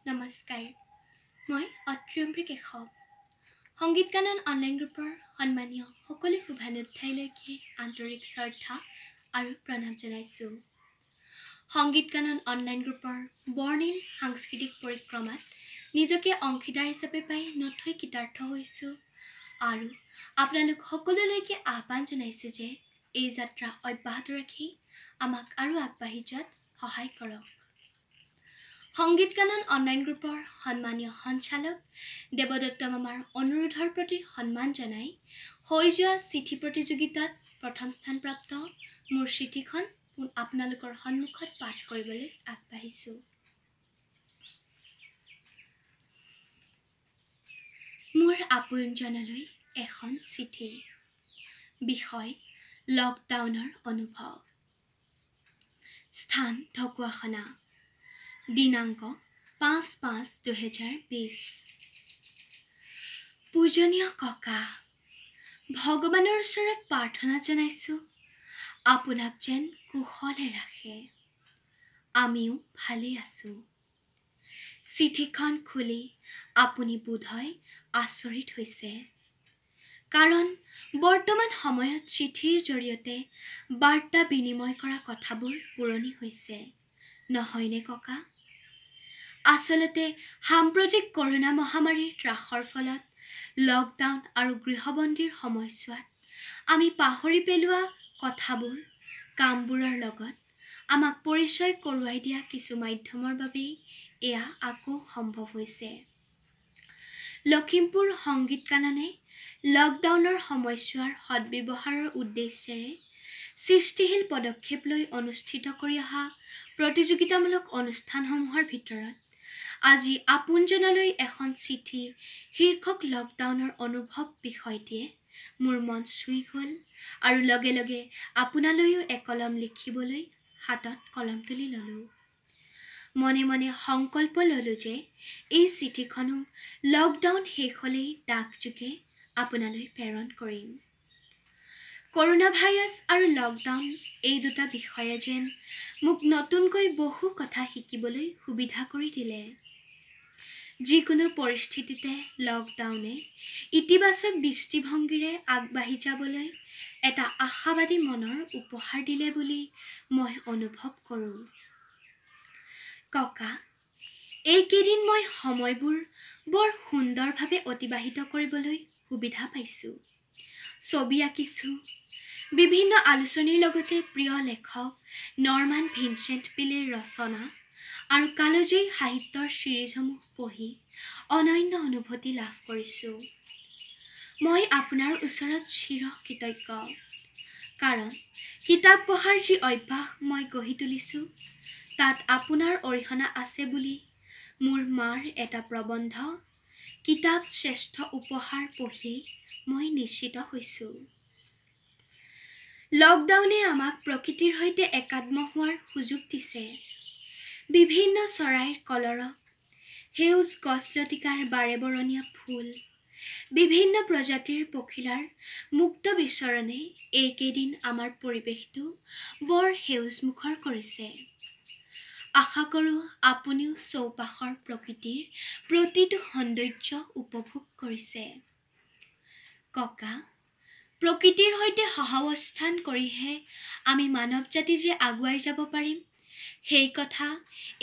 নমস্কাৰ, মই অত্ৰিয়ম্বী কেশৱ। সংগীত কানন অনলাইন গ্ৰুপৰ সন্মানীয় সকলো শুভানুধ্যায়লৈকে আন্তৰিক শ্ৰদ্ধা আৰু প্ৰণাম জনাইছোঁ। সংগীত কানন অনলাইন গ্ৰুপৰ বৰ্ণিল সাংস্কৃতিক পৰিক্ৰমাত নিজকে অংশীদাৰ হিচাপে পাই নথৈ কৃতাৰ্থ হৈছোঁ আৰু আপোনালোক সকলোলৈকে আহ্বান জনাইছোঁ যে এই যাত্ৰা অব্যাহত ৰাখি আমাক আৰু আগবাঢ়ি যোৱাত সহায় কৰক। সংগীত কানন অনলাইন গ্ৰুপৰ সন্মানীয় সঞ্চালক দেৱদত্ত মামাৰ অনুৰোধৰ প্ৰতি সন্মান জনাই হৈ যোৱা চিঠি প্ৰতিযোগিতাত প্ৰথম স্থানপ্ৰাপ্ত মোৰ চিঠিখন আপোনালোকৰ সন্মুখত পাঠ কৰিবলৈ আগবাঢ়িছোঁ। মোৰ আপোনজনলৈ এখন চিঠি। বিষয় লকডাউনৰ অনুভৱ। স্থান ঢকুৱাখানা। দিনাংক 5-5-2020। পূজনীয় ককা, ভগৱানৰ ওচৰত প্ৰাৰ্থনা জনাইছোঁ আপোনাক যেন কুশলে ৰাখে। আমিও ভালেই আছোঁ। চিঠিখন খুলি আপুনি বোধহয় আচৰিত হৈছে, কাৰণ বৰ্তমান সময়ত চিঠিৰ জৰিয়তে বাৰ্তা বিনিময় কৰা কথাবোৰ পুৰণি হৈছে, নহয়নে ককা? আচলতে সাম্প্ৰতিক কৰোনা মহামাৰীৰ ত্ৰাসৰ ফলত লকডাউন আৰু গৃহবন্দীৰ সময়ছোৱাত আমি পাহৰি পেলোৱা কথাবোৰ, কামবোৰৰ লগত আমাক পৰিচয় কৰোৱাই দিয়া কিছু মাধ্যমৰ বাবেই এয়া আকৌ সম্ভৱ হৈছে। লখিমপুৰ সংগীত কাননে লকডাউনৰ সময়ছোৱাৰ সদ্ব্যৱহাৰৰ উদ্দেশ্যেৰে সৃষ্টিশীল পদক্ষেপ লৈ অনুষ্ঠিত কৰি অহা প্ৰতিযোগিতামূলক অনুষ্ঠানসমূহৰ ভিতৰত আজি আপোনজনলৈ এখন চিঠি শীৰ্ষক লকডাউনৰ অনুভৱ বিষয়টিয়ে মোৰ মন চুই গ'ল আৰু লগে লগে আপোনালৈও একলম লিখিবলৈ হাতত কলম তুলি ল'লোঁ। মনে মনে সংকল্প ল'লোঁ যে এই চিঠিখনো লকডাউন শেষ হ'লেই ডাকযোগে আপোনালৈ প্ৰেৰণ কৰিম। কৰোনা ভাইৰাছ আৰু লকডাউন এই দুটা বিষয়ে যেন মোক নতুনকৈ বহু কথা শিকিবলৈ সুবিধা কৰি দিলে। যিকোনো পৰিস্থিতিতে লকডাউনে ইতিবাচক দৃষ্টিভংগীৰে আগবাঢ়ি যাবলৈ এটা আশাবাদী মনৰ উপহাৰ দিলে বুলি মই অনুভৱ কৰোঁ। ককা, এইকেইদিন মই সময়বোৰ বৰ সুন্দৰভাৱে অতিবাহিত কৰিবলৈ সুবিধা পাইছোঁ। ছবি আঁকিছোঁ। বিভিন্ন আলোচনীৰ লগতে প্ৰিয় লেখক নৰমান ভিনচেণ্ট পিলেৰ ৰচনা আৰু কালজয়ী সাহিত্যৰ চিৰিজসমূহ পঢ়ি অনন্য অনুভূতি লাভ কৰিছোঁ। মই আপোনাৰ ওচৰত চিৰকৃতজ্ঞ, কাৰণ কিতাপ পঢ়াৰ যি অভ্যাস মই গঢ়ি তুলিছোঁ তাত আপোনাৰ অৰিহণা আছে বুলি মোৰ মাৰ এটা প্ৰবন্ধ কিতাপ শ্ৰেষ্ঠ উপহাৰ পঢ়ি মই নিশ্চিত হৈছোঁ। লকডাউনে আমাক প্ৰকৃতিৰ সৈতে একাত্ম হোৱাৰ সুযোগ দিছে। বিভিন্ন চৰাইৰ কলৰৱ, সেউজ গছলতিকাৰ বাৰেবৰণীয়া ফুল, বিভিন্ন প্ৰজাতিৰ পখিলাৰ মুক্ত বিচৰণে এইকেইদিন আমাৰ পৰিৱেশটো বৰ সেউজমুখৰ কৰিছে। আশা কৰোঁ আপুনিও চৌপাশৰ প্ৰকৃতিৰ প্ৰতিটো সৌন্দৰ্য উপভোগ কৰিছে। ককা, প্ৰকৃতিৰ সৈতে সহাৱস্থান কৰিহে আমি মানৱ জাতি যে আগুৱাই যাব পাৰিম, সেই কথা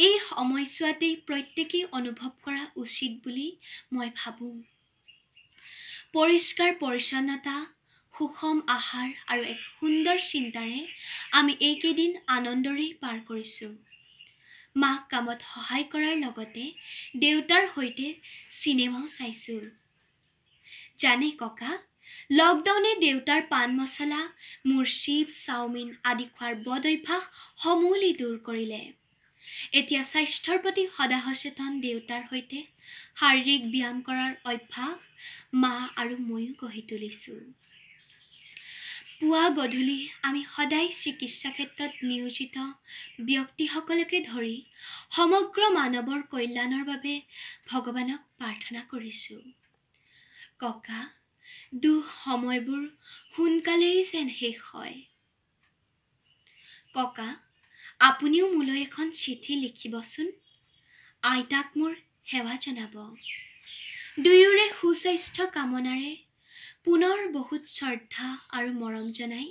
এই সময়ছোৱাতেই প্ৰত্যেকেই অনুভৱ কৰা উচিত বুলি মই ভাবোঁ। পৰিষ্কাৰ পৰিচ্ছন্নতা, সুষম আহাৰ আৰু এক সুন্দৰ চিন্তাৰে আমি এইকেইদিন আনন্দৰেই পাৰ কৰিছোঁ। মাক কামত সহায় কৰাৰ লগতে দেউতাৰ সৈতে চিনেমাও চাইছোঁ। জানে ককা, লকডাউনে দেউতাৰ পান মছলা, মোৰ চিপছ, চাওমিন আদি খোৱাৰ বদ অভ্যাস সমূলি দূৰ কৰিলে। এতিয়া স্বাস্থ্যৰ প্ৰতি সদা সচেতন দেউতাৰ সৈতে শাৰীৰিক ব্যায়াম কৰাৰ অভ্যাস মা আৰু ময়ো গঢ়ি তুলিছোঁ। পুৱা গধূলি আমি সদায় চিকিৎসা ক্ষেত্ৰত নিয়োজিত ব্যক্তিসকলকে ধৰি সমগ্ৰ মানৱৰ কল্যাণৰ বাবে ভগৱানক প্ৰাৰ্থনা কৰিছোঁ। ককা, সময়বোৰ সোনকালেই যেন শেষ হয়। ককা, আপুনিও মোলৈ এখন চিঠি লিখিবচোন। আইতাক মোৰ সেৱা জনাব। দুয়োৰে সুস্বাস্থ্য কামনাৰে পুনৰ বহুত শ্ৰদ্ধা আৰু মৰম জনাই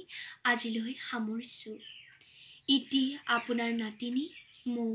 আজিলৈ সামৰিছোঁ। ইতি আপোনাৰ নাতিনী মৌ।